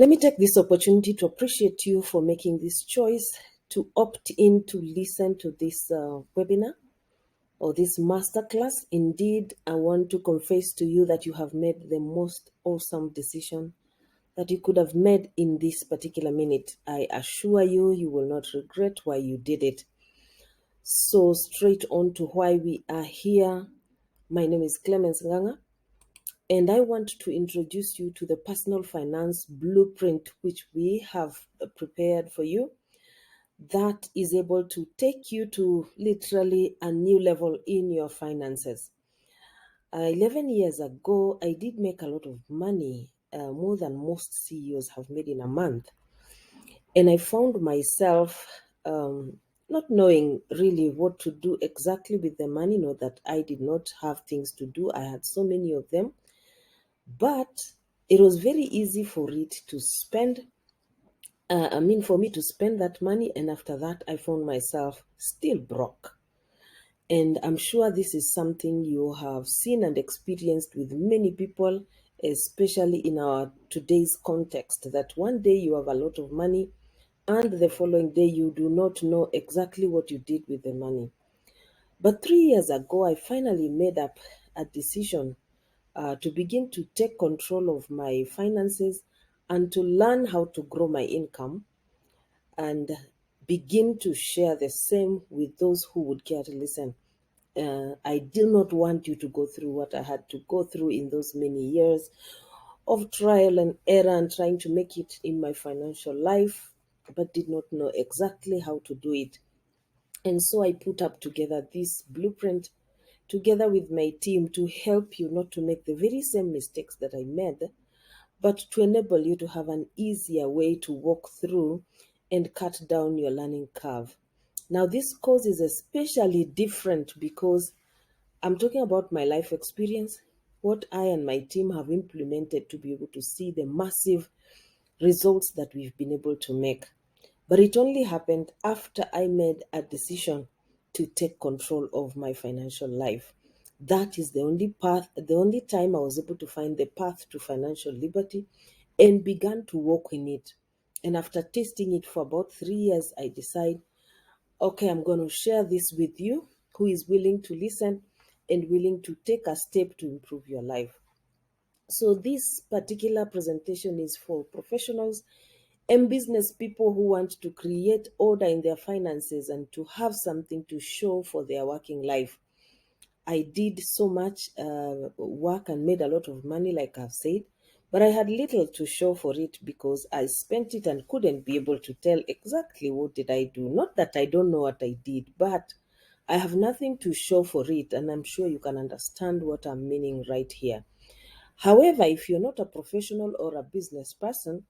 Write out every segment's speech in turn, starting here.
Let me take this opportunity to appreciate you for making this choice to opt in to listen to this webinar or this masterclass. Indeed, I want to confess to you that you have made the most awesome decision that you could have made in this particular minute. I assure you, you will not regret why you did it. So straight on to why we are here. My name is Clemens Nganga, and I want to introduce you to the personal finance blueprint which we have prepared for you that is able to take you to literally a new level in your finances. 11 years ago, I did make a lot of money, more than most CEOs have made in a month. And I found myself not knowing really what to do exactly with the money. Not that I did not have things to do, I had so many of them. But it was very easy for it to spend. For me to spend that money, and after that, I found myself still broke. And I'm sure this is something you have seen and experienced with many people, especially in our today's context, that one day you have a lot of money and the following day you do not know exactly what you did with the money. But 3 years ago, I finally made up a decision to begin to take control of my finances and to learn how to grow my income and begin to share the same with those who would care to listen. I do not want you to go through what I had to go through in those many years of trial and error and trying to make it in my financial life, but did not know exactly how to do it. And so I put up together this blueprint together with my team to help you not to make the very same mistakes that I made, but to enable you to have an easier way to walk through and cut down your learning curve. Now, this course is especially different because I'm talking about my life experience, what I and my team have implemented to be able to see the massive results that we've been able to make. But it only happened after I made a decision to take control of my financial life. That is the only path, the only time I was able to find the path to financial liberty and began to walk in it. And after testing it for about 3 years, I decided, okay, I'm going to share this with you who is willing to listen and willing to take a step to improve your life. So this particular presentation is for professionals and business people who want to create order in their finances and to have something to show for their working life. I did so much work and made a lot of money, like I've said, but I had little to show for it because I spent it and couldn't be able to tell exactly what did I do. Not that I don't know what I did, but I have nothing to show for it, and I'm sure you can understand what I'm meaning right here. However, if you're not a professional or a business person,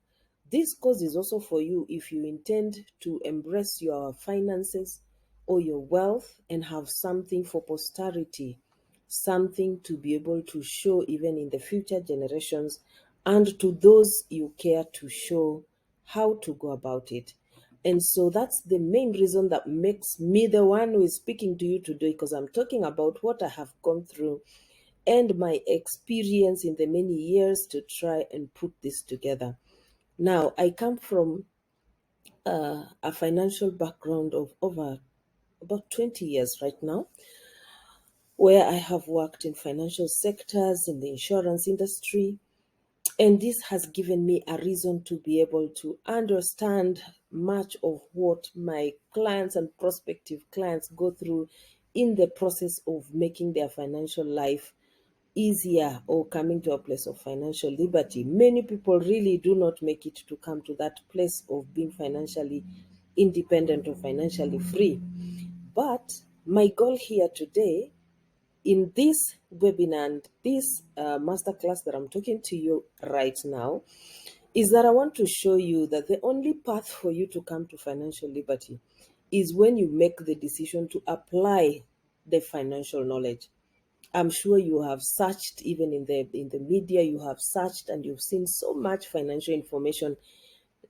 this course is also for you if you intend to embrace your finances or your wealth and have something for posterity, something to be able to show even in the future generations and to those you care to show how to go about it. And so that's the main reason that makes me the one who is speaking to you today, because I'm talking about what I have gone through and my experience in the many years to try and put this together. Now, I come from a financial background of over about 20 years right now, where I have worked in financial sectors, in the insurance industry, and this has given me a reason to be able to understand much of what my clients and prospective clients go through in the process of making their financial life easier or coming to a place of financial liberty. Many people really do not make it to come to that place of being financially independent or financially free. But my goal here today in this webinar and this masterclass that I'm talking to you right now is that I want to show you that the only path for you to come to financial liberty is when you make the decision to apply the financial knowledge. I'm sure you have searched, even in the media, you have searched and you've seen so much financial information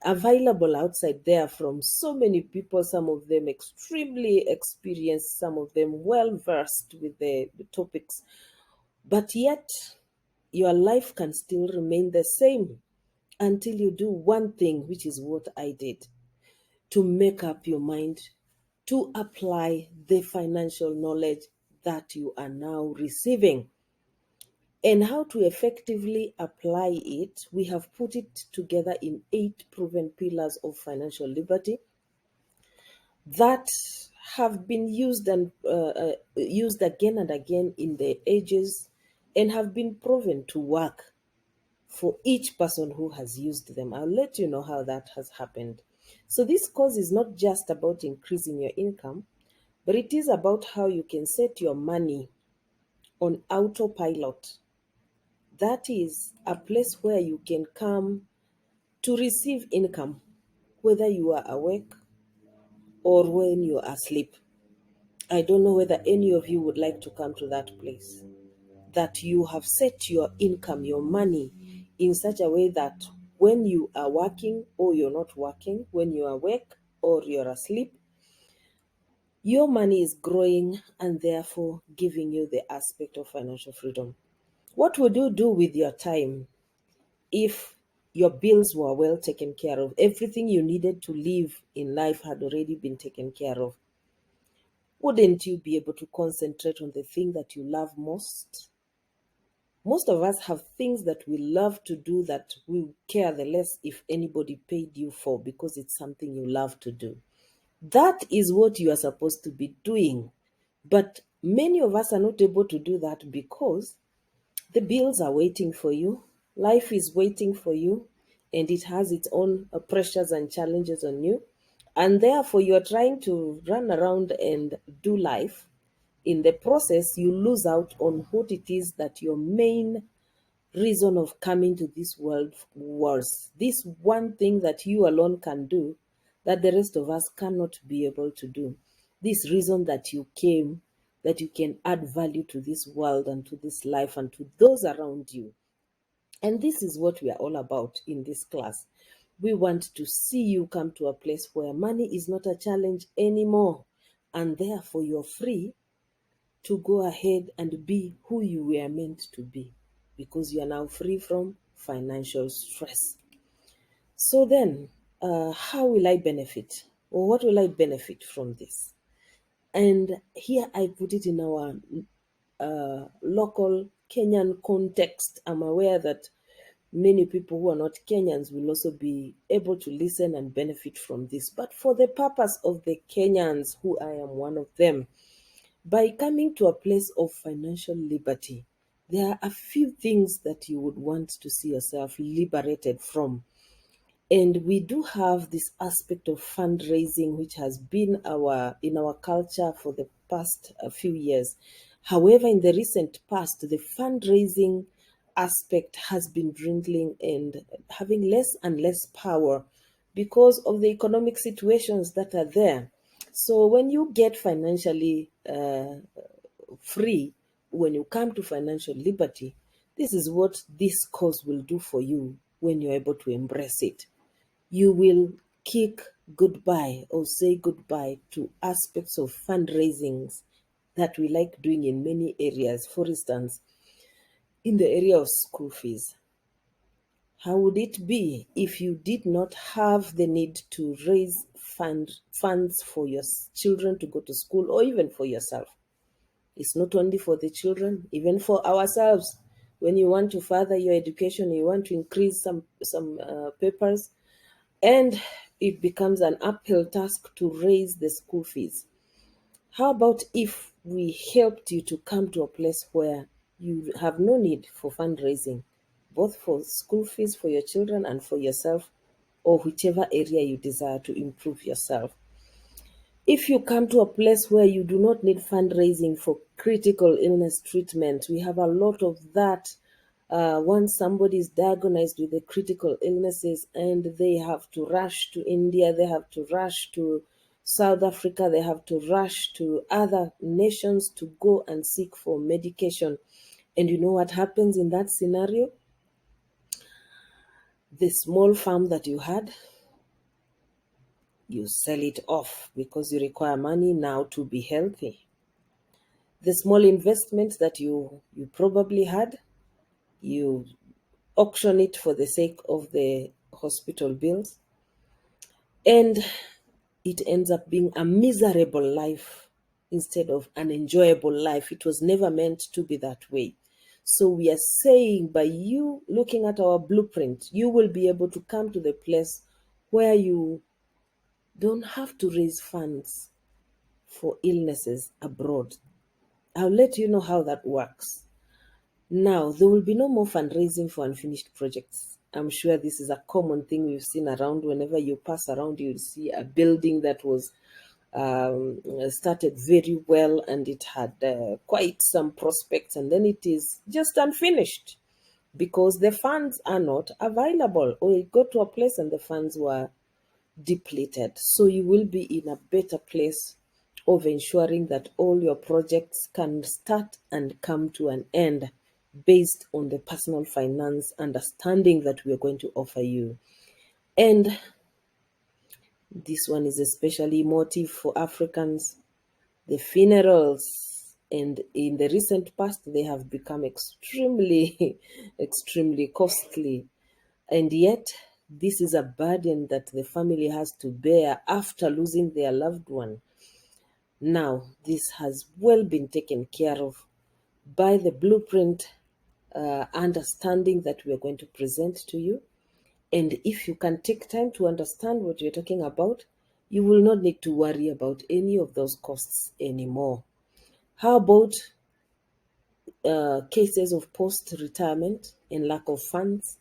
available outside there from so many people, some of them extremely experienced, some of them well versed with the topics. But yet, your life can still remain the same until you do one thing, which is what I did, to make up your mind to apply the financial knowledge that you are now receiving. And how to effectively apply it, we have put it together in 8 proven pillars of financial liberty that have been used again and again in the ages, and have been proven to work for each person who has used them. I'll let you know how that has happened. So this course is not just about increasing your income, but it is about how you can set your money on autopilot. That is a place where you can come to receive income, whether you are awake or when you are asleep. I don't know whether any of you would like to come to that place, that you have set your income, your money, in such a way that when you are working or you're not working, when you are awake or you're asleep, your money is growing and therefore giving you the aspect of financial freedom. What would you do with your time if your bills were well taken care of? Everything you needed to live in life had already been taken care of. Wouldn't you be able to concentrate on the thing that you love most? Most of us have things that we love to do that we care the less if anybody paid you for, because it's something you love to do. That is what you are supposed to be doing. But many of us are not able to do that because the bills are waiting for you, life is waiting for you, and it has its own pressures and challenges on you. And therefore, you're trying to run around and do life. In the process, you lose out on what it is that your main reason of coming to this world was. This one thing that you alone can do, that the rest of us cannot be able to do. This reason that you came, that you can add value to this world and to this life and to those around you. And this is what we are all about in this class. We want to see you come to a place where money is not a challenge anymore, and therefore you're free to go ahead and be who you were meant to be, because you are now free from financial stress. So then, how will I benefit? Or what will I benefit from this? And here I put it in our local Kenyan context. I'm aware that many people who are not Kenyans will also be able to listen and benefit from this. But for the purpose of the Kenyans, who I am one of them, by coming to a place of financial liberty, there are a few things that you would want to see yourself liberated from. And we do have this aspect of fundraising, which has been in our culture for the past few years. However, in the recent past, the fundraising aspect has been dwindling and having less and less power because of the economic situations that are there. So when you get financially free, when you come to financial liberty, this is what this course will do for you when you're able to embrace it. You will kick goodbye or say goodbye to aspects of fundraisings that we like doing in many areas. For instance, in the area of school fees, how would it be if you did not have the need to raise funds for your children to go to school, or even for yourself? It's not only for the children, even for ourselves. When you want to further your education, you want to increase some papers, and it becomes an uphill task to raise the school fees. How about if we helped you to come to a place where you have no need for fundraising, both for school fees for your children and for yourself, or whichever area you desire to improve yourself? If you come to a place where you do not need fundraising for critical illness treatment, we have a lot of that. Once somebody is diagnosed with the critical illnesses and they have to rush to India, they have to rush to South Africa, they have to rush to other nations to go and seek for medication. And you know what happens in that scenario? The small farm that you had, you sell it off because you require money now to be healthy. The small investment that you probably had, you auction it for the sake of the hospital bills, and it ends up being a miserable life instead of an enjoyable life. It was never meant to be that way. So we are saying, by you looking at our blueprint, you will be able to come to the place where you don't have to raise funds for illnesses abroad. I'll let you know how that works. Now, there will be no more fundraising for unfinished projects. I'm sure this is a common thing we've seen around. Whenever you pass around, you'll see a building that was started very well and it had quite some prospects, and then it is just unfinished because the funds are not available, or it got to a place and the funds were depleted. So you will be in a better place of ensuring that all your projects can start and come to an end based on the personal finance understanding that we are going to offer you. And this one is especially emotive for Africans. The funerals, and in the recent past, they have become extremely, extremely costly. And yet, this is a burden that the family has to bear after losing their loved one. Now, this has well been taken care of by the blueprint understanding that we are going to present to you. And if you can take time to understand what we're talking about, you will not need to worry about any of those costs anymore. How about cases of post-retirement and lack of funds?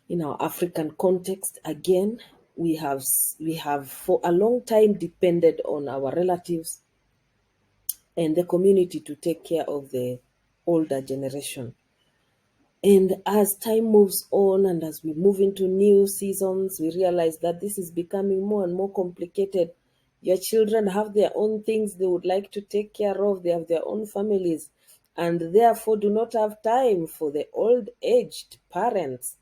In our African context, again, we have for a long time depended on our relatives and the community to take care of the older generation. And as time moves on and as we move into new seasons, we realize that this is becoming more and more complicated. Your children have their own things they would like to take care of, they have their own families, and therefore do not have time for the old aged parents.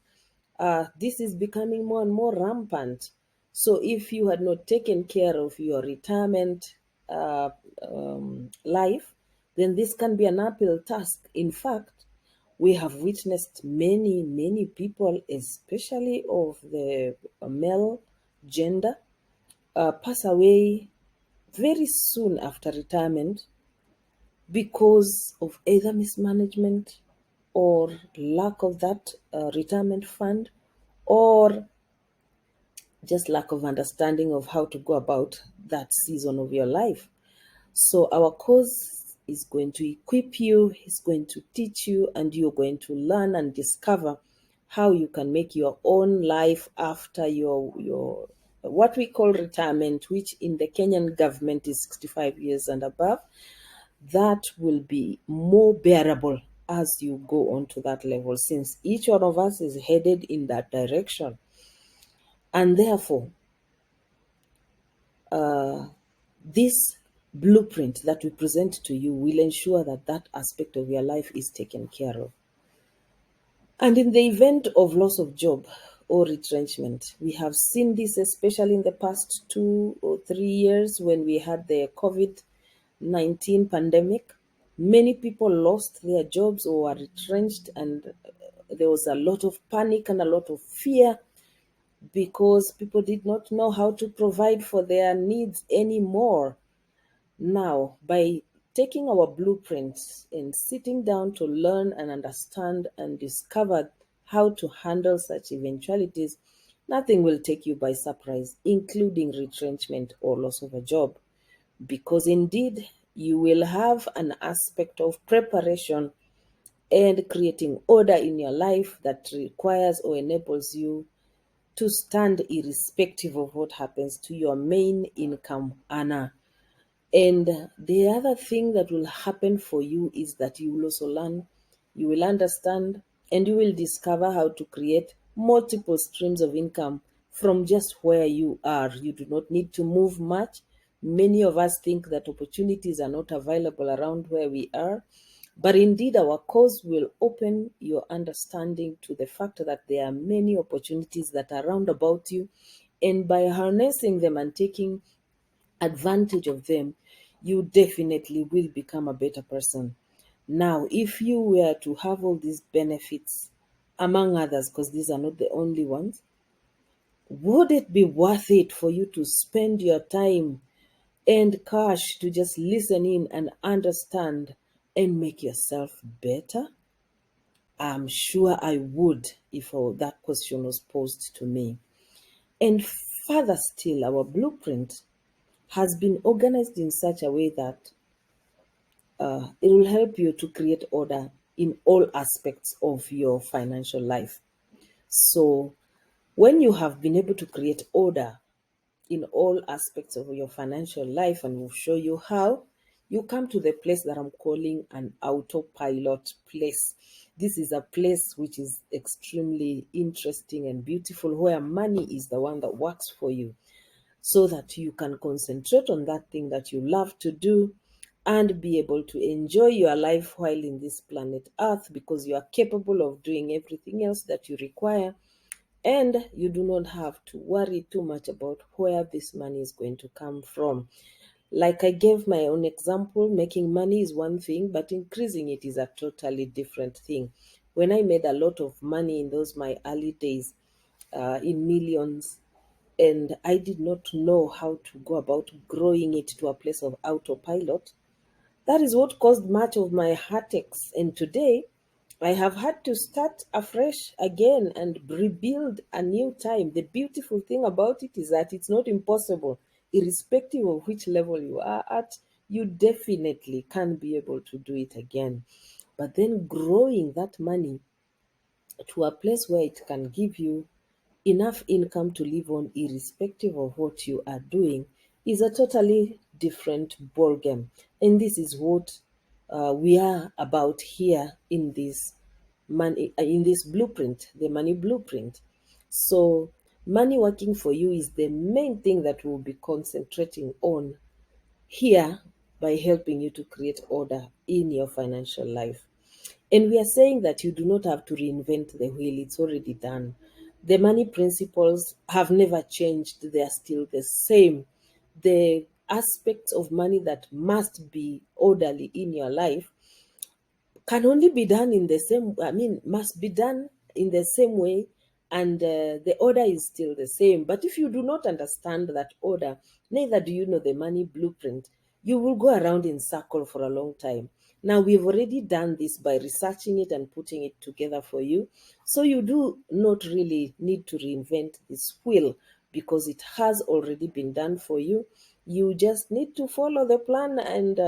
This is becoming more and more rampant. So, if you had not taken care of your retirement uh, life, then this can be an uphill task. In fact, we have witnessed many, many people, especially of the male gender, pass away very soon after retirement because of either mismanagement or lack of that retirement fund, or just lack of understanding of how to go about that season of your life. So our course is going to equip you, it's going to teach you, and you're going to learn and discover how you can make your own life after your what we call retirement, which in the Kenyan government is 65 years and above. That will be more bearable as you go on to that level, since each one of us is headed in that direction. And therefore, this blueprint that we present to you will ensure that that aspect of your life is taken care of. And in the event of loss of job or retrenchment, we have seen this especially in the past 2 or 3 years when we had the COVID-19 pandemic. Many people lost their jobs or were retrenched, and there was a lot of panic and a lot of fear because people did not know how to provide for their needs anymore. Now, by taking our blueprints and sitting down to learn and understand and discover how to handle such eventualities, nothing will take you by surprise, including retrenchment or loss of a job, because indeed you will have an aspect of preparation and creating order in your life that requires or enables you to stand irrespective of what happens to your main income earner. And the other thing that will happen for you is that you will also learn, you will understand, and you will discover how to create multiple streams of income from just where you are. You do not need to move much. Many of us think that opportunities are not available around where we are. But indeed, our course will open your understanding to the fact that there are many opportunities that are round about you. And by harnessing them and taking advantage of them, you definitely will become a better person. Now, if you were to have all these benefits among others, because these are not the only ones, would it be worth it for you to spend your time and cash to just listen in and understand and make yourself better? I'm sure I would if that question was posed to me. And further still, our blueprint has been organized in such a way that it will help you to create order in all aspects of your financial life. So, when you have been able to create order in all aspects of your financial life, and we'll show you how, you come to the place that I'm calling an autopilot place. This is a place which is extremely interesting and beautiful, where money is the one that works for you, so that you can concentrate on that thing that you love to do and be able to enjoy your life while in this planet Earth, because you are capable of doing everything else that you require, and you do not have to worry too much about where this money is going to come from. Like I gave my own example, making money is one thing, but increasing it is a totally different thing. When I made a lot of money in those my early days, in millions, and I did not know how to go about growing it to a place of autopilot, that is what caused much of my heartaches. And today, I have had to start afresh again and rebuild a new time. The beautiful thing about it is that it's not impossible. Irrespective of which level you are at, you definitely can be able to do it again. But then growing that money to a place where it can give you enough income to live on, irrespective of what you are doing, is a totally different ballgame. And this is what we are about here in this money, in this blueprint, the money blueprint. So money working for you is the main thing that we'll be concentrating on here, by helping you to create order in your financial life. And we are saying that you do not have to reinvent the wheel, it's already done. The money principles have never changed, they are still the same. The aspects of money that must be orderly in your life can only be done in the same, I mean, must be done in the same way, and the order is still the same. But if you do not understand that order, neither do you know the money blueprint, you will go around in circle for a long time. Now, we've already done this by researching it and putting it together for you. So you do not really need to reinvent this wheel, because it has already been done for you. You just need to follow the plan, and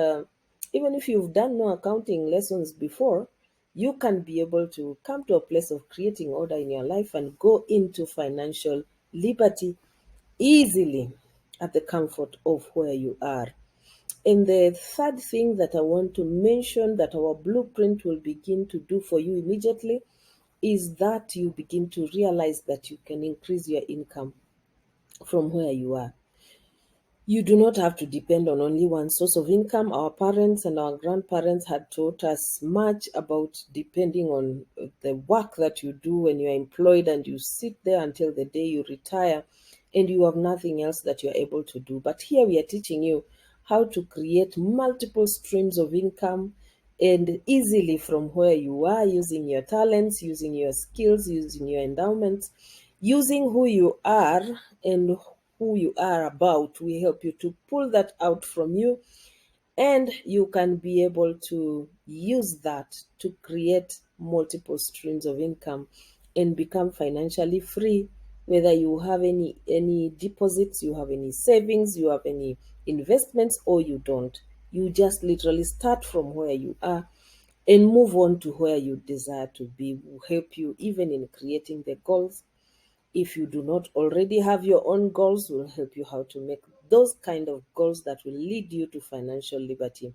even if you've done no accounting lessons before, you can be able to come to a place of creating order in your life and go into financial liberty easily at the comfort of where you are. And the third thing that I want to mention that our blueprint will begin to do for you immediately is that you begin to realize that you can increase your income from where you are. You do not have to depend on only one source of income. Our parents and our grandparents had taught us much about depending on the work that you do when you're employed, and you sit there until the day you retire and you have nothing else that you're able to do. But here we are teaching you how to create multiple streams of income, and easily from where you are, using your talents, using your skills, using your endowments, using who you are and who you are about. We help you to pull that out from you, and you can be able to use that to create multiple streams of income and become financially free, whether you have any deposits, you have any savings, you have any investments, or you don't. You just literally start from where you are and move on to where you desire to be. Will help you even in creating the goals. If you do not already have your own goals, we'll help you how to make those kind of goals that will lead you to financial liberty.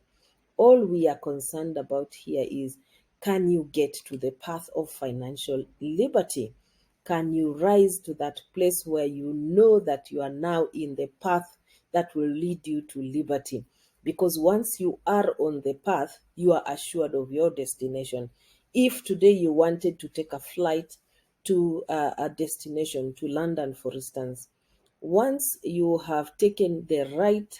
All we are concerned about here is, can you get to the path of financial liberty? Can you rise to that place where you know that you are now in the path that will lead you to liberty? Because once you are on the path, you are assured of your destination. If today you wanted to take a flight to a destination, to London, for instance, once you have taken the right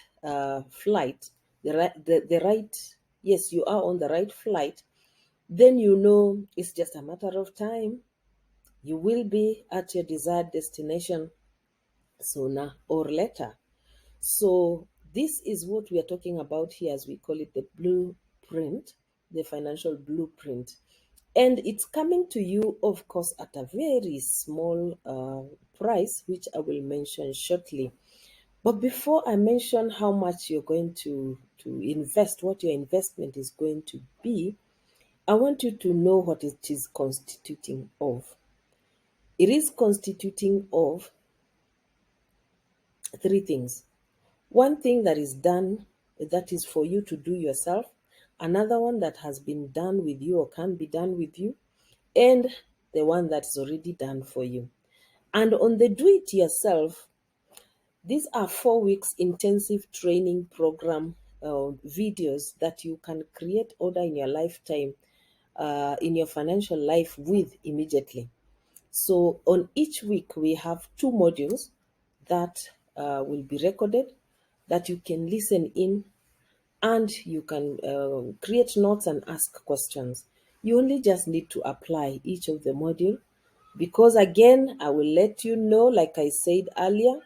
flight, the right, yes, you are on the right flight, then you know it's just a matter of time. You will be at your desired destination sooner or later. So, this is what we are talking about here, as we call it the blueprint, the financial blueprint. And it's coming to you, of course, at a very small price, which I will mention shortly. But before I mention how much you're going to invest, what your investment is going to be, I want you to know what it is constituting of. It is constituting of three things. One thing that is done, that is for you to do yourself, another one that has been done with you or can be done with you, and the one that's already done for you. And on the do it yourself, these are 4 weeks intensive training program videos that you can create order in your lifetime, in your financial life with immediately. So on each week, we have 2 modules that will be recorded, that you can listen in, and you can create notes and ask questions. You only just need to apply each of the module, because again, I will let you know, like I said earlier,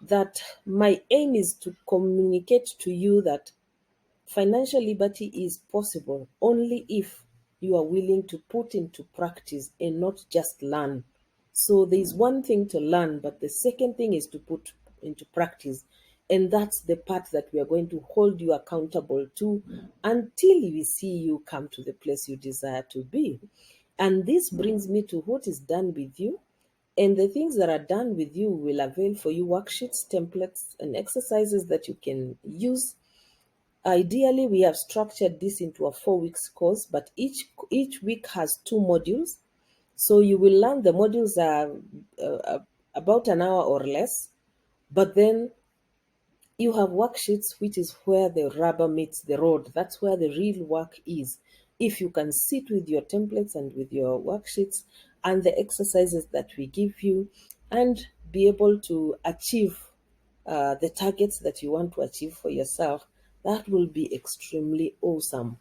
that my aim is to communicate to you that financial liberty is possible only if you are willing to put into practice and not just learn. So there's one thing to learn, but the second thing is to put into practice. And that's the part that we are going to hold you accountable to until we see you come to the place you desire to be. And this brings me to what is done with you. And the things that are done with you will avail for you worksheets, templates, and exercises that you can use. Ideally, we have structured this into a 4 weeks course, but each week has 2 modules. So you will learn the modules are about an hour or less, but then you have worksheets, which is where the rubber meets the road. That's where the real work is. If you can sit with your templates and with your worksheets and the exercises that we give you and be able to achieve the targets that you want to achieve for yourself, that will be extremely awesome.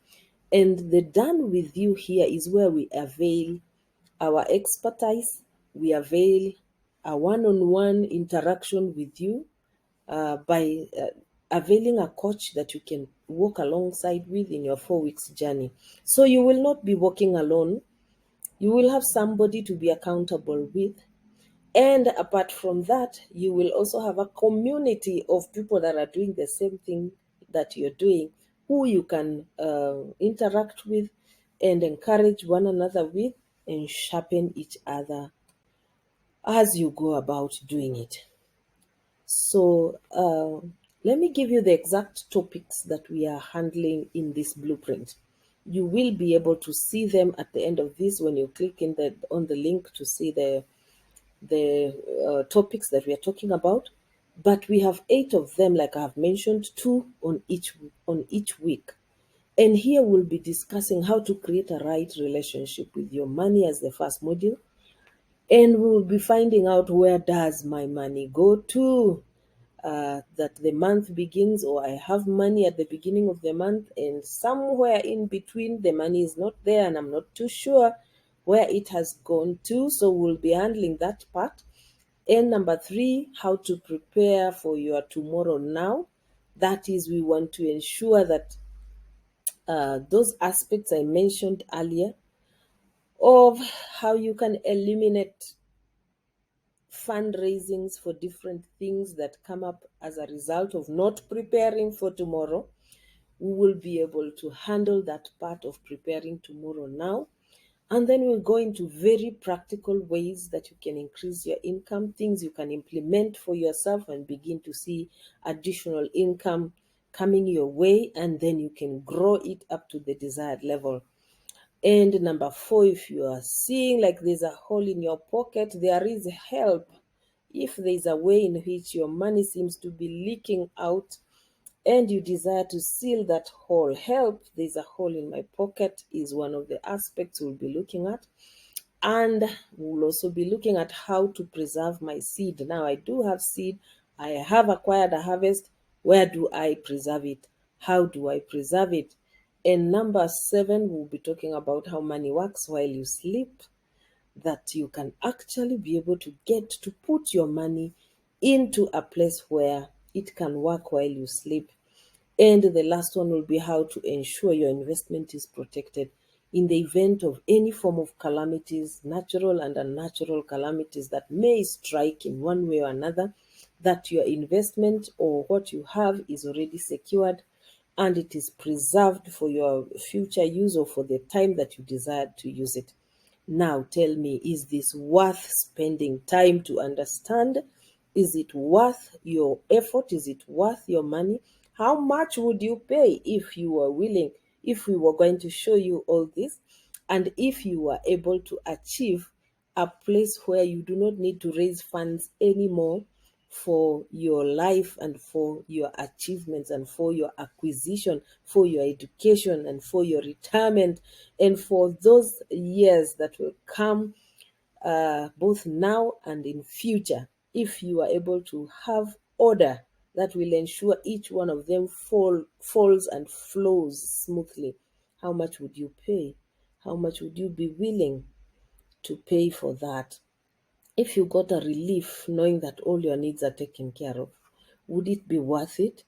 And the done with you here is where we avail our expertise, we avail a one on one interaction with you by availing a coach that you can walk alongside with in your 4 weeks journey. So you will not be walking alone, you will have somebody to be accountable with. And apart from that, you will also have a community of people that are doing the same thing that you're doing, who you can interact with and encourage one another with and sharpen each other as you go about doing it. So, let me give you the exact topics that we are handling in this blueprint. You will be able to see them at the end of this when you click on the link to see the topics that we are talking about. But we have 8 of them, like I have mentioned, 2 on each week. And here we'll be discussing how to create a right relationship with your money as the first module. And we will be finding out, where does my money go to? That the month begins, or I have money at the beginning of the month, and somewhere in between the money is not there, and I'm not too sure where it has gone to. So we'll be handling that part. And number 3, how to prepare for your tomorrow now. That is, we want to ensure that those aspects I mentioned earlier of how you can eliminate fundraisings for different things that come up as a result of not preparing for tomorrow. We will be able to handle that part of preparing tomorrow now. And then we'll go into very practical ways that you can increase your income, things you can implement for yourself and begin to see additional income coming your way, and then you can grow it up to the desired level. And number 4, if you are seeing like there's a hole in your pocket, there is help. If there's a way in which your money seems to be leaking out and you desire to seal that hole, help, there's a hole in my pocket, is one of the aspects we'll be looking at. And we'll also be looking at how to preserve my seed. Now, I do have seed, I have acquired a harvest. Where do I preserve it? How do I preserve it? And number 7, we'll be talking about how money works while you sleep. that you can actually be able to get to put your money into a place where it can work while you sleep. And the last one will be how to ensure your investment is protected in the event of any form of calamities, natural and unnatural calamities that may strike in one way or another, that your investment or what you have is already secured and it is preserved for your future use or for the time that you desire to use it. Now tell me, is this worth spending time to understand? Is it worth your effort? Is it worth your money? How much would you pay if you were willing, if we were going to show you all this, and if you were able to achieve a place where you do not need to raise funds anymore for your life and for your achievements and for your acquisition, for your education and for your retirement, and for those years that will come, both now and in future, if you are able to have order that will ensure each one of them falls and flows smoothly. How much would you pay? How much would you be willing to pay for that? If you got a relief knowing that all your needs are taken care of, would it be worth it?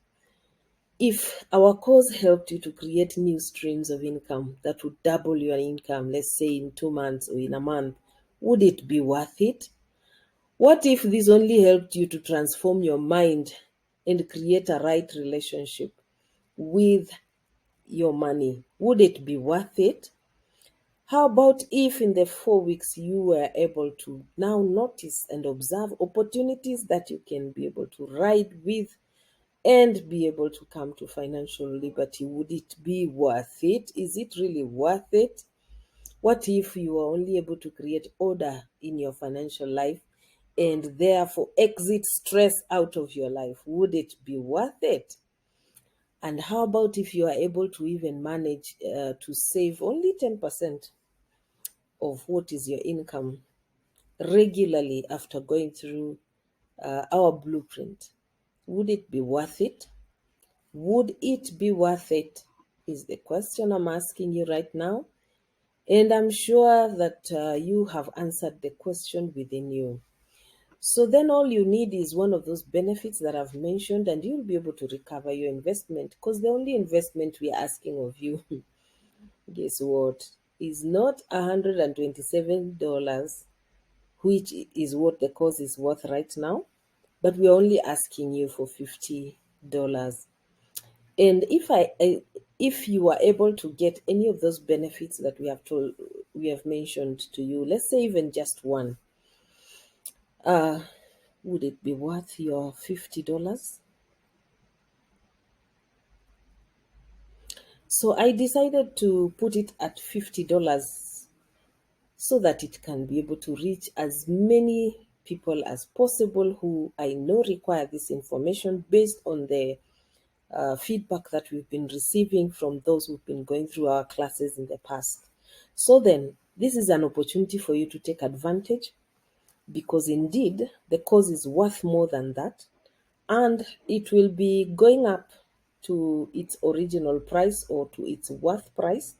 If our course helped you to create new streams of income that would double your income, let's say in 2 months or in a month, would it be worth it? What if this only helped you to transform your mind and create a right relationship with your money? Would it be worth it? How about if in the 4 weeks you were able to now notice and observe opportunities that you can be able to ride with and be able to come to financial liberty? Would it be worth it? Is it really worth it? What if you are only able to create order in your financial life and therefore exit stress out of your life? Would it be worth it? And how about if you are able to even manage to save only 10% of what is your income regularly after going through our blueprint? Would it be worth it? Would it be worth it? Is the question I'm asking you right now. And I'm sure that you have answered the question within you. So then all you need is one of those benefits that I've mentioned, and you'll be able to recover your investment, because the only investment we are asking of you, guess what, is not $127, which is what the course is worth right now, but we're only asking you for $50. And if you are able to get any of those benefits that we have mentioned to you, let's say even just one, would it be worth your $50? So I decided to put it at $50 so that it can be able to reach as many people as possible who I know require this information based on the feedback that we've been receiving from those who've been going through our classes in the past. So then, this is an opportunity for you to take advantage, because indeed the course is worth more than that, and it will be going up to its original price or to its worth price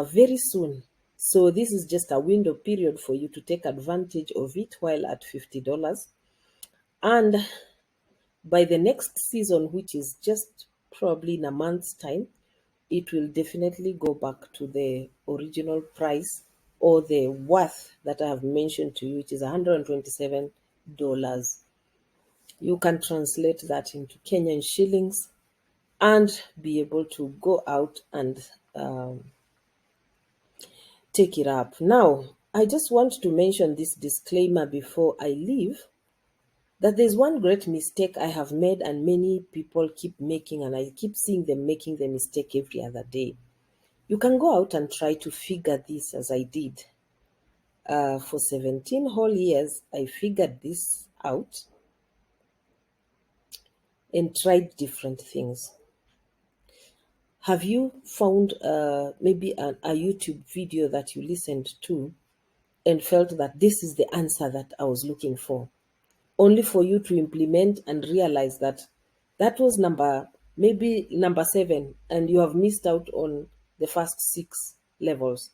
very soon. So this is just a window period for you to take advantage of it while at $50. And by the next season, which is just probably in a month's time, it will definitely go back to the original price or the worth that I have mentioned to you, which is $127. You can translate that into Kenyan shillings and be able to go out and take it up. Now, I just want to mention this disclaimer before I leave, that there's one great mistake I have made and many people keep making, and I keep seeing them making the mistake every other day. You can go out and try to figure this as I did. For 17 whole years, I figured this out and tried different things. Have you found maybe a YouTube video that you listened to and felt that this is the answer that I was looking for, only for you to implement and realize that that was maybe number 7, and you have missed out on the first 6 levels?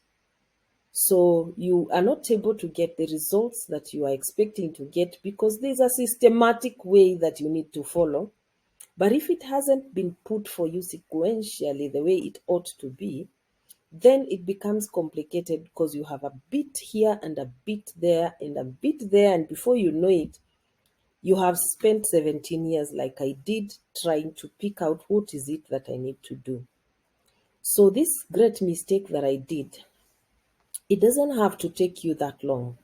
So you are not able to get the results that you are expecting to get because there's a systematic way that you need to follow. But if it hasn't been put for you sequentially the way it ought to be, then it becomes complicated because you have a bit here and a bit there and a bit there, and before you know it, you have spent 17 years like I did trying to pick out what is it that I need to do. So this great mistake that I did, it doesn't have to take you that long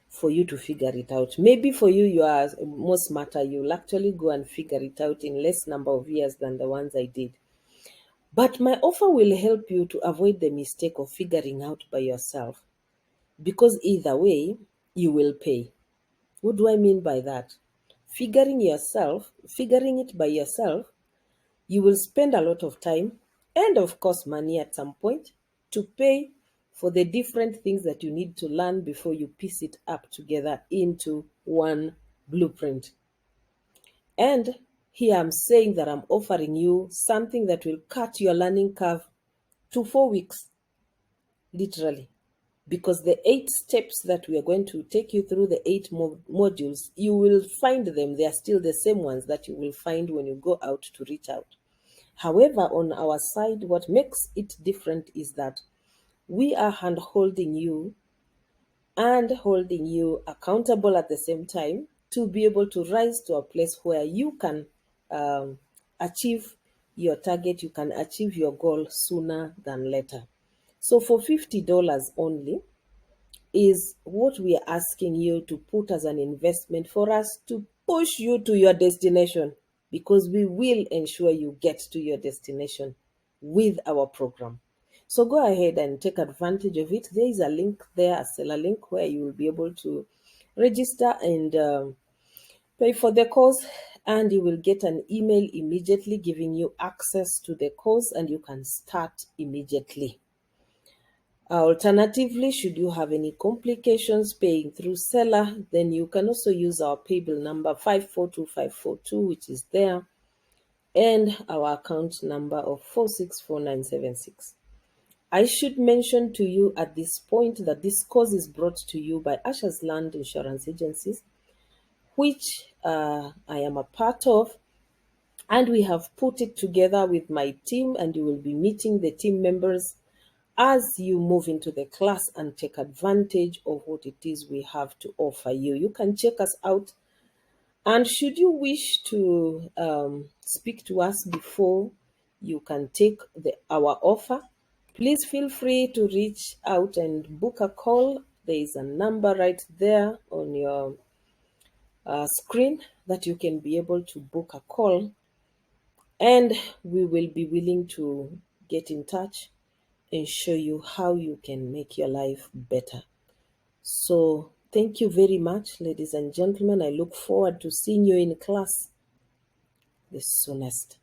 for you to figure it out. Maybe for you, you are more smarter. You'll actually go and figure it out in less number of years than the ones I did. But my offer will help you to avoid the mistake of figuring out by yourself, because either way, you will pay. What do I mean by that? Figuring it by yourself, you will spend a lot of time and, of course, money at some point to pay for the different things that you need to learn before you piece it up together into one blueprint. And here I'm saying that I'm offering you something that will cut your learning curve to 4 weeks, literally. Because the 8 steps that we are going to take you through, the 8 modules, you will find them. They are still the same ones that you will find when you go out to reach out. However, on our side, what makes it different is that we are hand holding you and holding you accountable at the same time to be able to rise to a place where you can um, achieve your target, you can achieve your goal sooner than later. So for $50 only is what we are asking you to put as an investment for us to push you to your destination, because we will ensure you get to your destination with our program. So go ahead and take advantage of it. There is a link there, a seller link, where you will be able to register and pay for the course, and you will get an email immediately giving you access to the course, and you can start immediately. Alternatively, should you have any complications paying through seller, then you can also use our paybill number 542542, which is there, and our account number of 464976. I should mention to you at this point that this course is brought to you by Asher's Land Insurance Agencies, which I am a part of, and we have put it together with my team, and you will be meeting the team members as you move into the class and take advantage of what it is we have to offer you. You can check us out, and should you wish to speak to us before you can take our offer, please feel free to reach out and book a call. There is a number right there on your screen that you can be able to book a call, and we will be willing to get in touch and show you how you can make your life better. So thank you very much, ladies and gentlemen. I look forward to seeing you in class the soonest.